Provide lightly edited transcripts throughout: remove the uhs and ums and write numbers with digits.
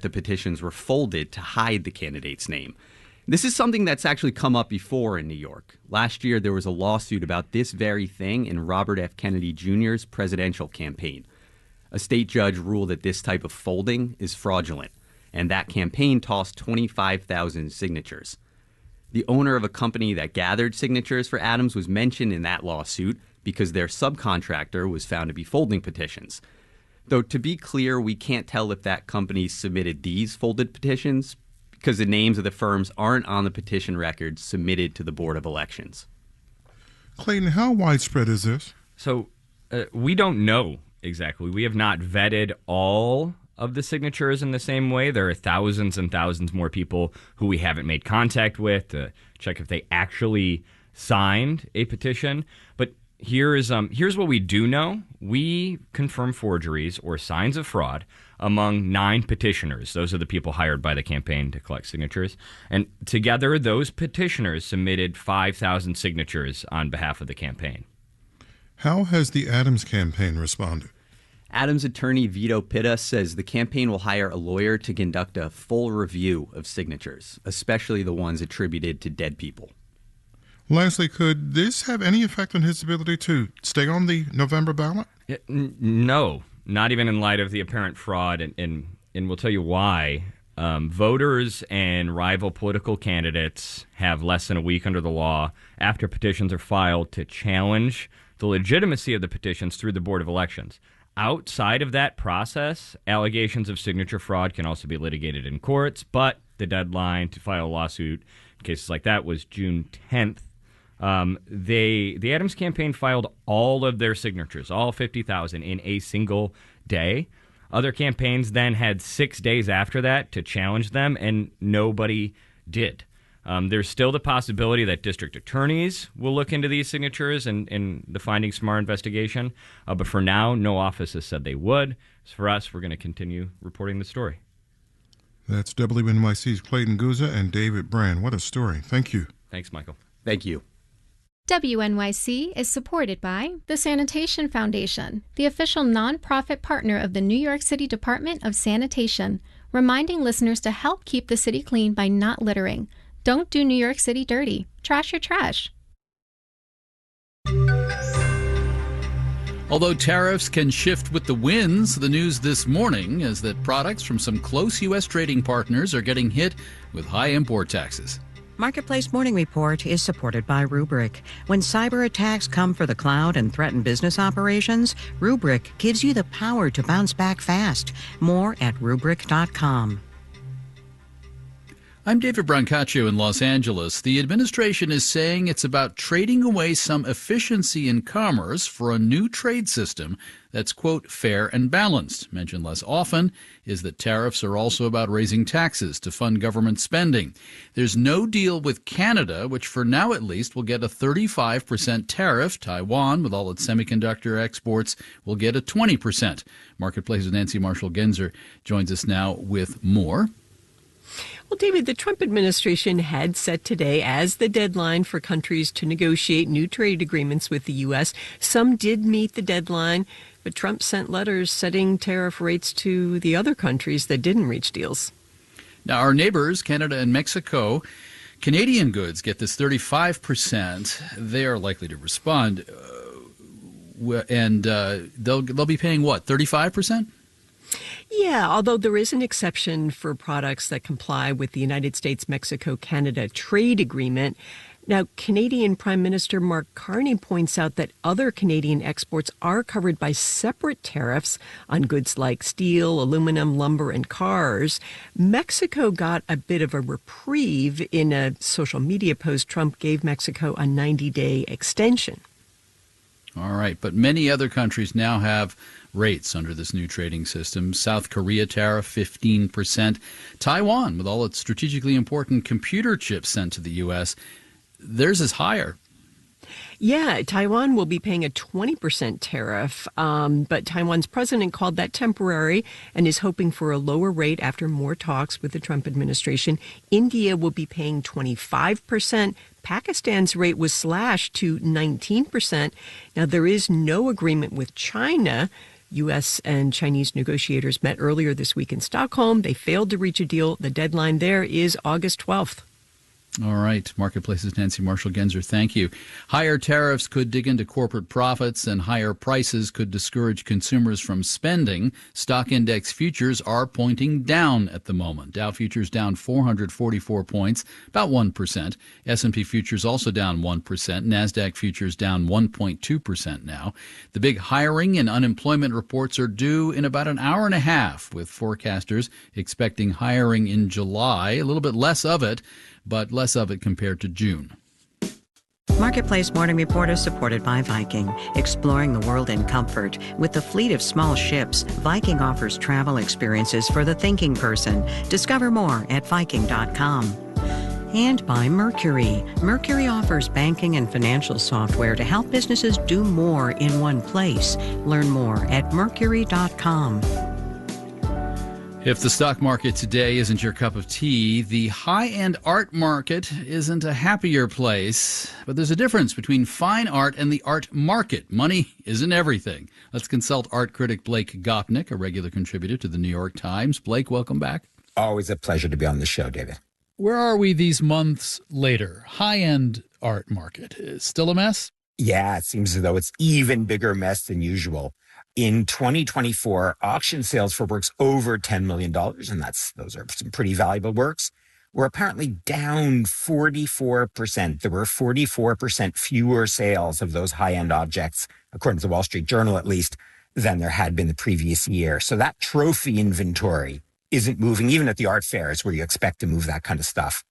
The petitions were folded to hide the candidate's name. This is something that's actually come up before in New York. Last year, there was a lawsuit about this very thing in Robert F. Kennedy Jr.'s presidential campaign. A state judge ruled that this type of folding is fraudulent, and that campaign tossed 25,000 signatures. The owner of a company that gathered signatures for Adams was mentioned in that lawsuit because their subcontractor was found to be folding petitions. Though, to be clear, we can't tell if that company submitted these folded petitions because the names of the firms aren't on the petition records submitted to the Board of Elections. Clayton, how widespread is this? So we don't know exactly. We have not vetted all of the signatures in the same way. There are thousands and thousands more people who we haven't made contact with to check if they actually signed a petition. But here's what we do know. We confirm forgeries or signs of fraud among 9 petitioners. Those are the people hired by the campaign to collect signatures. And together, those petitioners submitted 5,000 signatures on behalf of the campaign. How has the Adams campaign responded? Adams attorney Vito Pitta says the campaign will hire a lawyer to conduct a full review of signatures, especially the ones attributed to dead people. Lastly, could this have any effect on his ability to stay on the November ballot? No, not even in light of the apparent fraud, and we'll tell you why. Voters and rival political candidates have less than a week under the law after petitions are filed to challenge the legitimacy of the petitions through the Board of Elections. Outside of that process, allegations of signature fraud can also be litigated in courts, but the deadline to file a lawsuit in cases like that was June 10th. The Adams campaign filed all of their signatures, all 50,000, in a single day. Other campaigns then had 6 days after that to challenge them, and nobody did. There's still the possibility that district attorneys will look into these signatures and the findings from our investigation. But for now, no office has said they would. So for us, we're going to continue reporting the story. That's WNYC's Clayton Guzza and David Brand. What a story. Thank you. Thanks, Michael. Thank you. WNYC is supported by the Sanitation Foundation, the official nonprofit partner of the New York City Department of Sanitation, reminding listeners to help keep the city clean by not littering. Don't do New York City dirty. Trash your trash. Although tariffs can shift with the winds, the news this morning is that products from some close U.S. trading partners are getting hit with high import taxes. Marketplace Morning Report is supported by Rubrik. When cyber attacks come for the cloud and threaten business operations, Rubrik gives you the power to bounce back fast. More at Rubrik.com. I'm David Brancaccio in Los Angeles. The administration is saying it's about trading away some efficiency in commerce for a new trade system that's, quote, fair and balanced. Mentioned less often is that tariffs are also about raising taxes to fund government spending. There's no deal with Canada, which for now at least will get a 35% tariff. Taiwan, with all its semiconductor exports, will get a 20%. Marketplace's Nancy Marshall-Genzer joins us now with more. Well, David, the Trump administration had set today as the deadline for countries to negotiate new trade agreements with the U.S. Some did meet the deadline, but Trump sent letters setting tariff rates to the other countries that didn't reach deals. Now, our neighbors, Canada and Mexico, Canadian goods get this 35%. They are likely to respond, and they'll be paying what, 35%? Yeah, although there is an exception for products that comply with the United States-Mexico-Canada trade agreement. Now, Canadian Prime Minister Mark Carney points out that other Canadian exports are covered by separate tariffs on goods like steel, aluminum, lumber, and cars. Mexico got a bit of a reprieve. In a social media post, Trump gave Mexico a 90-day extension. All right, but many other countries now have rates under this new trading system. South Korea tariff 15%. Taiwan, with all its strategically important computer chips sent to the U.S., theirs is higher. Yeah, Taiwan will be paying a 20% tariff, but Taiwan's president called that temporary and is hoping for a lower rate after more talks with the Trump administration. India will be paying 25%. Pakistan's rate was slashed to 19%. Now, there is no agreement with China. U.S. and Chinese negotiators met earlier this week in Stockholm. They failed to reach a deal. The deadline there is August 12th. All right. Marketplace's Nancy Marshall-Genzer, thank you. Higher tariffs could dig into corporate profits, and higher prices could discourage consumers from spending. Stock index futures are pointing down at the moment. Dow futures down 444 points, about 1%. S&P futures also down 1%. NASDAQ futures down 1.2% now. The big hiring and unemployment reports are due in about an hour and a half, with forecasters expecting hiring in July, a little bit less of it, but less of it compared to June. Marketplace Morning Report is supported by Viking, exploring the world in comfort. With the fleet of small ships, Viking offers travel experiences for the thinking person. Discover more at Viking.com. And by Mercury. Mercury offers banking and financial software to help businesses do more in one place. Learn more at Mercury.com. If the stock market today isn't your cup of tea, the high-end art market isn't a happier place. But there's a difference between fine art and the art market. Money isn't everything. Let's consult art critic Blake Gopnik, a regular contributor to the New York Times. Blake, welcome back. Always a pleasure to be on the show, David. Where are we these months later? High-end art market is still a mess? Yeah, it seems as though it's even bigger mess than usual. In 2024, auction sales for works over $10 million, and those are some pretty valuable works, were apparently down 44%. There were 44% fewer sales of those high-end objects, according to the Wall Street Journal at least, than there had been the previous year. So that trophy inventory isn't moving, even at the art fairs where you expect to move that kind of stuff.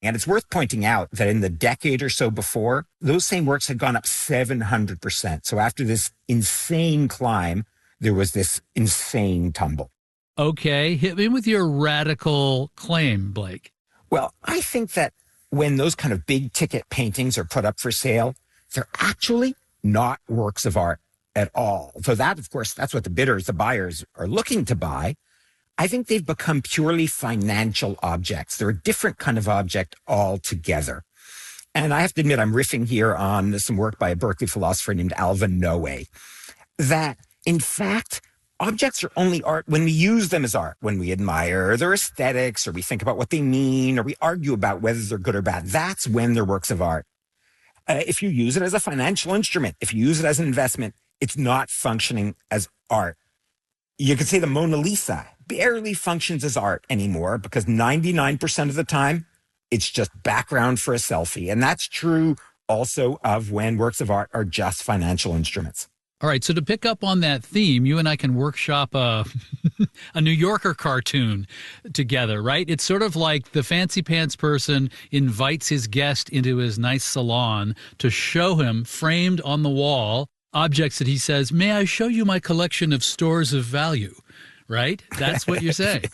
And it's worth pointing out that in the decade or so before, those same works had gone up 700%. So after this insane climb, there was this insane tumble. Okay, hit me with your radical claim, Blake. Well, I think that when those kind of big ticket paintings are put up for sale, they're actually not works of art at all. So that, of course, that's what the bidders, the buyers, are looking to buy. I think they've become purely financial objects. They're a different kind of object altogether. And I have to admit, I'm riffing here on some work by a Berkeley philosopher named Alvin Noe, that in fact, objects are only art when we use them as art, when we admire their aesthetics, or we think about what they mean, or we argue about whether they're good or bad. That's when they're works of art. If you use it as a financial instrument, if you use it as an investment, it's not functioning as art. You could say the Mona Lisa barely functions as art anymore because 99% of the time, it's just background for a selfie. And that's true also of when works of art are just financial instruments. All right, so to pick up on that theme, you and I can workshop a New Yorker cartoon together, right? It's sort of like the fancy pants person invites his guest into his nice salon to show him, framed on the wall, objects that he says, "May I show you my collection of stores of value?" Right? That's what you're saying.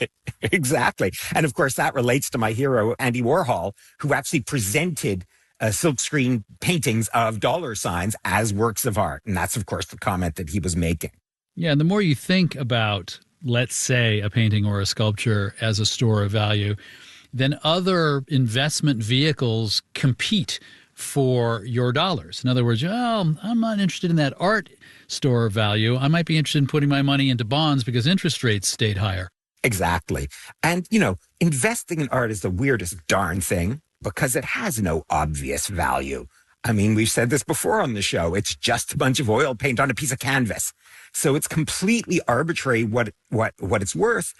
Exactly. And of course, that relates to my hero, Andy Warhol, who actually presented silkscreen paintings of dollar signs as works of art. And that's, of course, the comment that he was making. Yeah, and the more you think about, let's say, a painting or a sculpture as a store of value, then other investment vehicles compete for your dollars. In other words, oh, I'm not interested in that art store of value. I might be interested in putting my money into bonds because interest rates stayed higher. Exactly. And, you know, investing in art is the weirdest darn thing because it has no obvious value. I mean, we've said this before on the show. It's just a bunch of oil paint on a piece of canvas. So it's completely arbitrary what it's worth.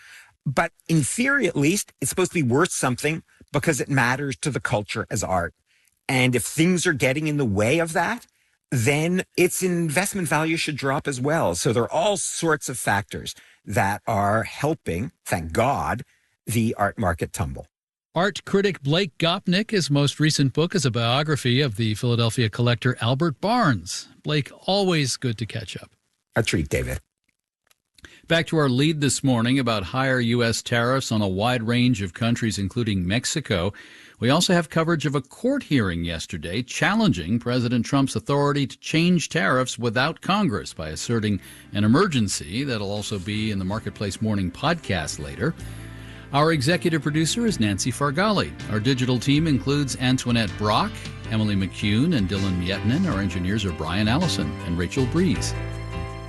But in theory, at least, it's supposed to be worth something because it matters to the culture as art. And if things are getting in the way of that, then its investment value should drop as well. So there are all sorts of factors that are helping, thank God, the art market tumble. Art critic Blake Gopnik, his most recent book is a biography of the Philadelphia collector Albert Barnes. Blake, always good to catch up. A treat, David. Back to our lead this morning about higher U.S. tariffs on a wide range of countries, including Mexico. We also have coverage of a court hearing yesterday challenging President Trump's authority to change tariffs without Congress by asserting an emergency. That'll also be in the Marketplace Morning podcast later. Our executive producer is Nancy Fargali. Our digital team includes Antoinette Brock, Emily McCune, and Dylan Mietinen. Our engineers are Brian Allison and Rachel Breeze.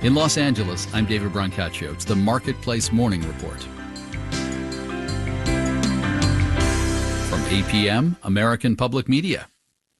In Los Angeles, I'm David Brancaccio. It's the Marketplace Morning Report. From APM, American Public Media.